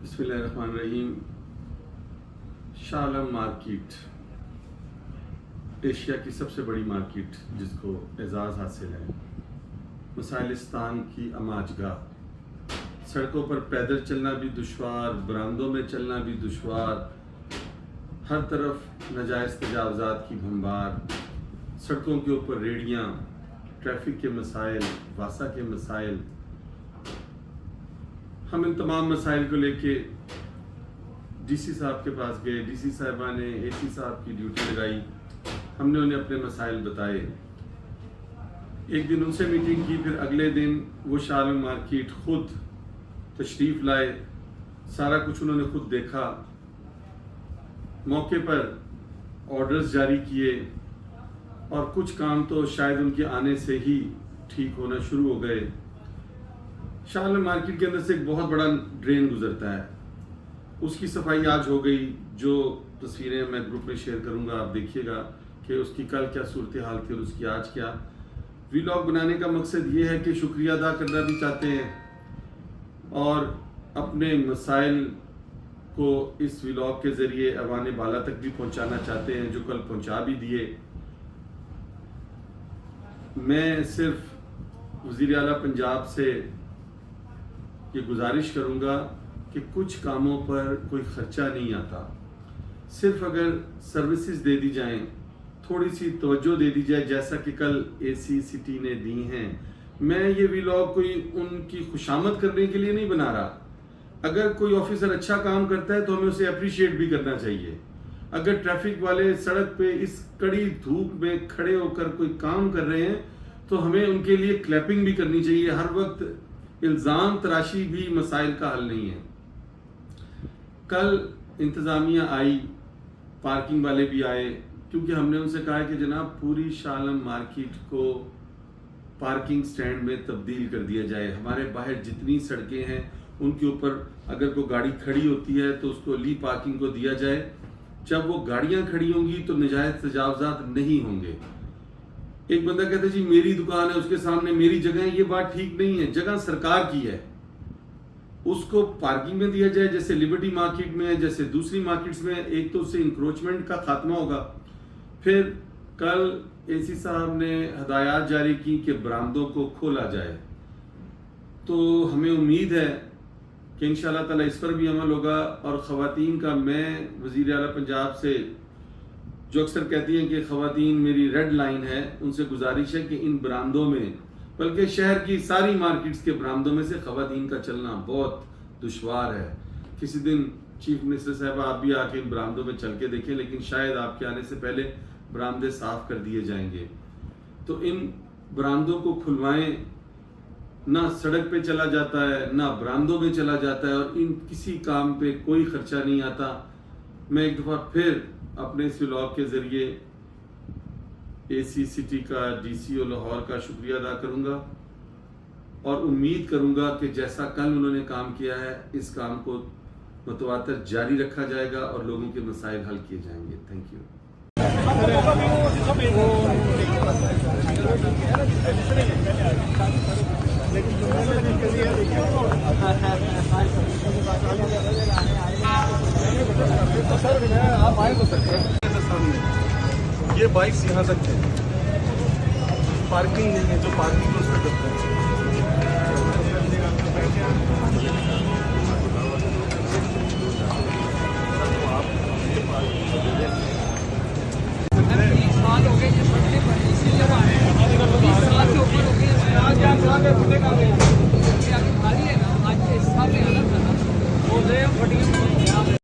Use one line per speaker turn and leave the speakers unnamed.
بسم اللہ الرحمن الرحیم۔ شاہ عالم مارکیٹ ایشیا کی سب سے بڑی مارکیٹ جس کو اعزاز حاصل ہے، مسائلستان کی اماجگاہ، سڑکوں پر پیدل چلنا بھی دشوار، برآمدوں میں چلنا بھی دشوار، ہر طرف ناجائز تجاوزات کی بھمبار، سڑکوں کے اوپر ریڑیاں، ٹریفک کے مسائل، واسا کے مسائل۔ ہم ان تمام مسائل کو لے کے ڈی سی صاحب کے پاس گئے۔ ڈی سی صاحبہ نے اے سی صاحب کی ڈیوٹی لگائی، ہم نے انہیں اپنے مسائل بتائے۔ ایک دن ان سے میٹنگ کی، پھر اگلے دن وہ شاہ عالم مارکیٹ خود تشریف لائے، سارا کچھ انہوں نے خود دیکھا، موقع پر آرڈرز جاری کیے، اور کچھ کام تو شاید ان کے آنے سے ہی ٹھیک ہونا شروع ہو گئے۔ شاہ عالم مارکیٹ کے اندر سے ایک بہت بڑا ڈرین گزرتا ہے، اس کی صفائی آج ہو گئی۔ جو تصویریں میں گروپ میں شیئر کروں گا آپ دیکھیے گا کہ اس کی کل کیا صورتحال تھی اور اس کی آج کیا۔ ویلاگ بنانے کا مقصد یہ ہے کہ شکریہ ادا کرنا بھی چاہتے ہیں اور اپنے مسائل کو اس ویلاگ کے ذریعے ایوان بالا تک بھی پہنچانا چاہتے ہیں، جو کل پہنچا بھی دیے۔ میں صرف وزیر اعلیٰ پنجاب سے یہ گزارش کروں گا کہ کچھ کاموں پر کوئی خرچہ نہیں آتا، صرف اگر سروسز دے دی جائیں، تھوڑی سی توجہ دے دی جائے، جیسا کہ کل اے سی سٹی نے دی ہیں۔ میں یہ ویلاگ کوئی ان کی خوشامد کرنے کے لیے نہیں بنا رہا۔ اگر کوئی آفیسر اچھا کام کرتا ہے تو ہمیں اسے اپریشیٹ بھی کرنا چاہیے۔ اگر ٹریفک والے سڑک پہ اس کڑی دھوپ میں کھڑے ہو کر کوئی کام کر رہے ہیں تو ہمیں ان کے لیے کلیپنگ بھی کرنی چاہیے۔ ہر وقت الزام تراشی بھی مسائل کا حل نہیں ہے۔ کل انتظامیہ آئی، پارکنگ والے بھی آئے، کیونکہ ہم نے ان سے کہا کہ جناب پوری شاہ عالم مارکیٹ کو پارکنگ سٹینڈ میں تبدیل کر دیا جائے۔ ہمارے باہر جتنی سڑکیں ہیں ان کے اوپر اگر کوئی گاڑی کھڑی ہوتی ہے تو اس کو لی پارکنگ کو دیا جائے۔ جب وہ گاڑیاں کھڑی ہوں گی تو ناجائز تجاوزات نہیں ہوں گے۔ ایک بندہ کہتا ہے جی میری دکان ہے، اس کے سامنے میری جگہ ہے، یہ بات ٹھیک نہیں ہے۔ جگہ سرکار کی ہے، اس کو پارکنگ میں دیا جائے، جیسے لبرٹی مارکیٹ میں ہے، جیسے دوسری مارکیٹس میں۔ ایک تو اس سے انکروچمنٹ کا خاتمہ ہوگا۔ پھر کل اے سی صاحب نے ہدایات جاری کی کہ برآمدوں کو کھولا جائے، تو ہمیں امید ہے کہ انشاءاللہ تعالی اس پر بھی عمل ہوگا۔ اور خواتین کا میں وزیر اعلیٰ پنجاب سے، جو اکثر کہتی ہیں کہ خواتین میری ریڈ لائن ہے، ان سے گزارش ہے کہ ان برآمدوں میں، بلکہ شہر کی ساری مارکیٹس کے برآمدوں میں سے خواتین کا چلنا بہت دشوار ہے۔ کسی دن چیف منسٹر صاحبہ آپ بھی آ کے ان برآمدوں میں چل کے دیکھیں، لیکن شاید آپ کے آنے سے پہلے برآمدے صاف کر دیے جائیں گے۔ تو ان برآمدوں کو کھلوائیں، نہ سڑک پہ چلا جاتا ہے نہ برآمدوں میں چلا جاتا ہے، اور ان کسی کام پہ کوئی خرچہ نہیں آتا۔ میں ایک دفعہ پھر اپنے اس ولاگ کے ذریعے اے سی سٹی کا، ڈی سی او لاہور کا شکریہ ادا کروں گا، اور امید کروں گا کہ جیسا کل انہوں نے کام کیا ہے اس کام کو متواتر جاری رکھا جائے گا اور لوگوں کے مسائل حل کیے جائیں گے۔ Thank you.
یہ بائکس یہاں تک ہے، پارکنگ نہیں ہے، جو پارکنگ اس پہ کرتے ہیں۔